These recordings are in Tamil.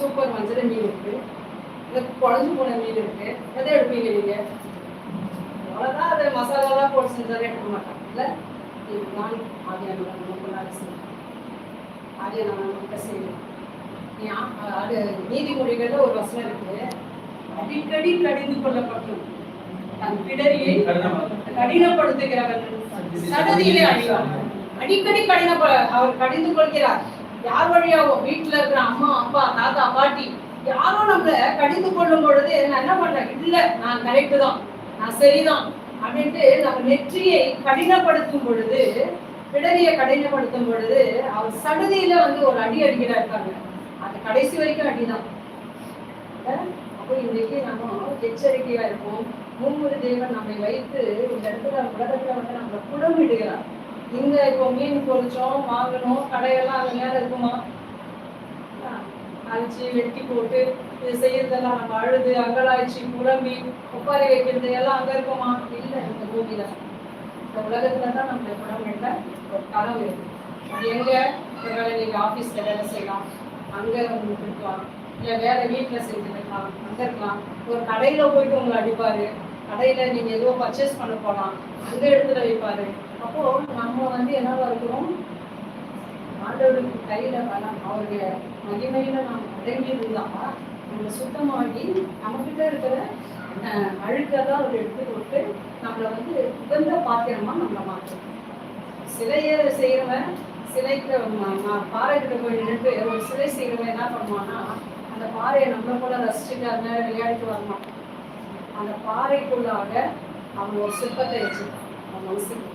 சூப்பர் மஞ்சள் மீன் இருக்கு, இந்த குழஞ்சு போன மீன் இருக்கு, எதை எடுப்பீங்க நீங்க? அவ்வளோதான், அது மசாலாலாம் போட்டு செஞ்சாலே எடுக்க மாட்டாங்க இல்லை. நான் ஆதியான நமக்கு செய்யணும். அது நீதிமொழிகள்ல ஒரு வசனம் இருக்கு, அடிக்கடி கடிந்து கொள்ளப்பட்டோம் தன் பிடரியை கடினப்படுத்துகிறவன் சடதியிலே அழிவார். அடிக்கடி அவர் கடிந்து கொள்கிறார். யார் வழியாவோ, வீட்டுல இருக்கிற அம்மா அப்பா தாத்தா பாட்டி யாரோ நம்மள கடிந்து கொள்ளும் பொழுது நான் என்ன பண்றேன், இல்ல நான் கரெக்டு தான், நான் சரிதான் அப்படின்ட்டு நம்ம நெற்றியை கடினப்படுத்தும் பொழுது, பிடரியை கடினப்படுத்தும் பொழுது அவர் சடுதியில ஒரு அடி அடிக்கிறாருக்காங்க. அது கடைசி வரைக்கும் அடிதான். அப்போ இன்னைக்கு நம்ம எச்சரிக்கையா இருப்போம். மும்முறு தேவன் நம்மை வைத்து இந்த இடத்துல உலகத்துல நம்மளை புடமிடுகிறார். இங்க இப்போ மீன் பொறிச்சோம் வாங்கணும், கடையெல்லாம் அங்க மேல இருக்குமா? அழிச்சு வெட்டி போட்டு இது செய்யறதெல்லாம் நம்ம அழுது அங்கலாய்ச்சி புலம்பி உட்காரி வைக்கிறது எல்லாம் அங்க இருக்குமா? இல்லை, இந்த பூமியில இந்த உலகத்துலதான் நம்மளை புடமிட்ட ஒரு கனவு இருக்கு. அது எங்க? ஒருவேளை நீங்க ஆபீஸ்ல வேலை செய்யலாம், அங்க உங்களுக்கு இருக்கலாம், இல்லை வேற வீட்டுல செஞ்சுருக்கலாம், அங்க இருக்கலாம். ஒரு கடையில போயிட்டு உங்களை அடிப்பாரு, கடையில நீங்க எதுவும் பர்ச்சேஸ் பண்ண போகலாம், அந்த இடத்துல வைப்பாரு. அப்போ நம்ம என்னவா இருக்கிறோம்? ஆண்டவருக்கு கையில அவருடைய மகிமையில நாம் அடங்கி இருந்தா நம்ம சுத்தமாகி நம்மகிட்ட இருக்கிற அழுக்கெல்லாம் அவர் எடுத்து கொடுத்து நம்மளை உகந்த பாத்திரமா நம்மளை மாற்றணும். சிலையை செய்யறவன், சிலைக்கு பாறைகிட்ட போய் நின்று ஒரு சிலை செய்யறவன் என்ன பண்ணுவான்னா, அந்த பாறையை நம்மளை போல ரசிச்சுட்டு அந்த விளையாடிட்டு வரணும். அந்த பாறைக்குள்ளாக அவன் ஒரு சிற்பத்தை வச்சுருக்கான். அவன் மனசுக்கு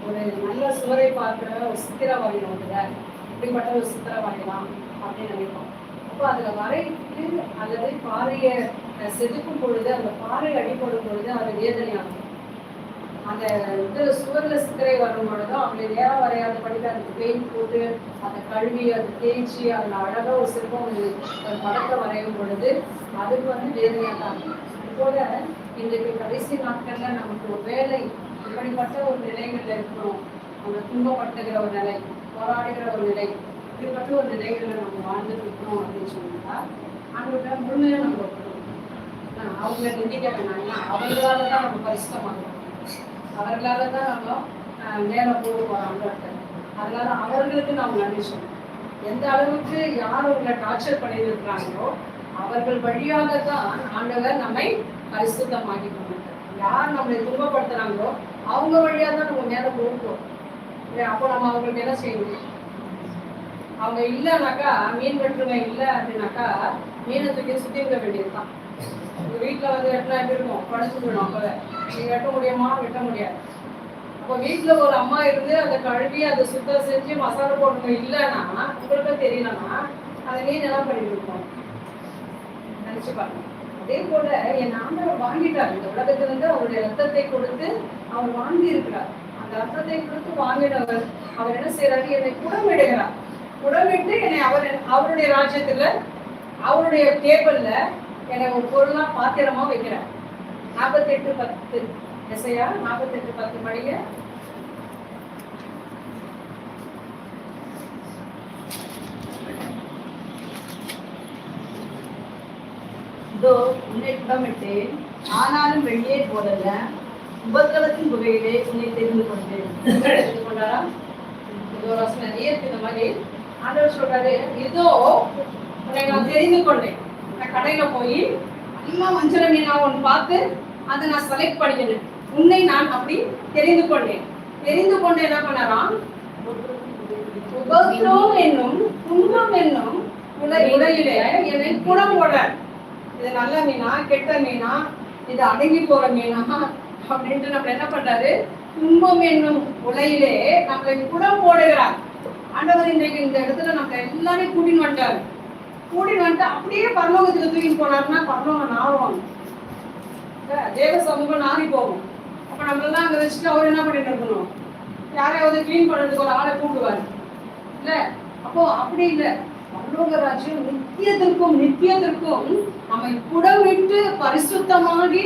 ஒரு நல்ல சுவரை பார்க்கிற ஒரு சித்திரவாதி வந்துல இப்படிப்பட்ட ஒரு சித்திரவாதிலாம் அப்படின்னு நினைப்போம். அப்போ அதுல வரைக்கு அல்லது பாறையை செதுக்கும் பொழுது, அந்த பாறை அடிப்படும் பொழுது அது வேதனையாகும். அந்த இதுல சுவர்ல சித்திரை வரும் பொழுதும் அப்படி நேரம் வரையாத படிக்க அதுக்கு பெயிண்ட் போட்டு அதை கழுவி அதை தேய்ச்சி அதில் அழகா ஒரு சிற்பம் ஒரு படத்தை வரையும் பொழுது அதுக்கு வேதனையாக தான் இருக்கும். அதுபோல இன்றைக்கு கடைசி நாட்கள்ல நமக்கு ஒரு வேலை இப்படிப்பட்ட ஒரு நிலைகள்ல இருக்கிறோம். நம்ம துன்பப்படுத்துகிற ஒரு நிலை, போராடுகிற ஒரு நிலை, இப்படிப்பட்ட ஒரு நிலைகளை நம்ம வாழ்ந்துட்டு இருக்கிறோம் அப்படின்னு சொன்னா அவங்கள்ட்ட முழுமையா நம்ம இருக்கணும். அவங்க நிந்திக்க வேணாம், அவங்களால தான் நம்ம பரிசுத்தமாகணும், அவர்களால தான் நம்ம மேலே போட்டு போறாங்க. அதனால அவர்களுக்கு நாம் நன்றி சொல்லணும். எந்த அளவுக்கு யார் அவங்களை டார்ச்சர் பண்ணியிருக்கிறாங்களோ அவர்கள் வழியாக தான் ஆண்டவர் நம்மை பரிசுத்தமாக்கி கொண்டார். யார் நம்மளை துன்பப்படுத்துறாங்களோ அவங்க வழியா தான் நம்ம மேலே போகிறோம். அப்போ நம்ம அவங்களுக்கு என்ன செய்யணும்? அவங்க இல்லைனாக்கா, மீன் வெட்டுறவங்க இல்லை அப்படின்னாக்கா மீனை தூக்கி சுற்றி விட வேண்டியதுதான். உங்க வீட்டில் வெட்டினா எப்படி இருக்கும்? படைச்சு போயிடும். அப்போ நீங்க வெட்ட முடியுமா? வெட்ட முடியாது. அப்போ வீட்டில் ஒரு அம்மா இருந்து அதை கழுவி அதை சுத்தம் செஞ்சு மசாலா போடணும் இல்லைன்னா, உங்களுக்கு தெரியலன்னா அதை மீன் எல்லாம் பண்ணிட்டு இருக்கோம். நினைச்சு பாருங்க. அதே போல என் ஆண்டவர் வாங்கிட்டார். இந்த உலகத்திலிருந்து அவருடைய ரத்தத்தை கொடுத்து அவர் வாங்கி இருக்கிறார். அந்த ரத்தத்தை கொடுத்து வாங்கினவர் அவர் என்ன செய்யறாரு? என்னை குடமிடுகிறார். குடமிட்டு என்னை அவருடைய ராஜ்யத்துல அவருடைய டேபிள்ல என்னை ஒரு பொருளா பாத்திரமா வைக்கிறார். 48:10 எசையா 48:10 படிங்க. இதோ உன்னை குடமிட்டேன், ஆனாலும் வெளியே போதல்ல, உபத்திரவத்தின் புகையிலே உன்னை தெரிந்து கொண்டேன். தெரிந்து கொண்டாரா? இது ஒரு வசனம் நிறைய இருக்கு. இந்த மாதிரி ஆண்டவர் சொல்றாரு, இதோ உன்னை நான் தெரிந்து கொண்டேன். நான் கடையில போய் எல்லாம் மஞ்சள் மீனா ஒன்று பார்த்து அதை நான் செலக்ட் பண்ணிக்கிறேன். உன்னை நான் அப்படி தெரிந்து கொண்டேன். தெரிந்து கொண்டு என்ன பண்ணறான்? உபத்திரவம் என்னும் துன்பம் என்னும் உடையிலே என்னை குடம் போட, இது நல்ல மீனா கெட்ட மீனா, இது அடங்கி போற மீனா அப்படின்ட்டு நம்ம என்ன பண்றாரு? துன்பம் என்னும் உலையிலே நம்மளை குடம் போடுகிறார். ஆண்டவர் இன்றைக்கு இந்த இடத்துல நம்ம எல்லாரையும் கூட்டின்னு வந்துட்டாரு. கூட்டின்னு வந்துட்டு அப்படியே பரலோகத்துல தூக்கிட்டு போனாருன்னா பரலோகம் நாருவாங்க, தேவ சமூகம் நாரி போகும். அப்ப நம்மளெல்லாம் அங்க வச்சுட்டு அவர் என்ன பண்ணிட்டு இருக்கணும்? யாரையாவது கிளீன் பண்றதுக்கு ஒரு ஆளை கூப்பிடுவாரு இல்ல? அப்போ அப்படி இல்லை. பரலோக ராஜ்யம் நித்தியத்திற்கும் நம்மை குடமிட்டு பரிசுத்தமாகி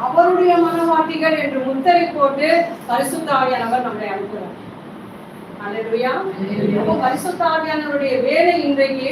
அவருடைய மனவாட்டிகள் என்று முத்திரை போட்டு பரிசுத்த ஆவியானவர் நம்மளை அனுப்புகிறார். அல்லேலூயா. அப்போ பரிசுத்த ஆவியானவருடைய வேலை இன்றைக்கு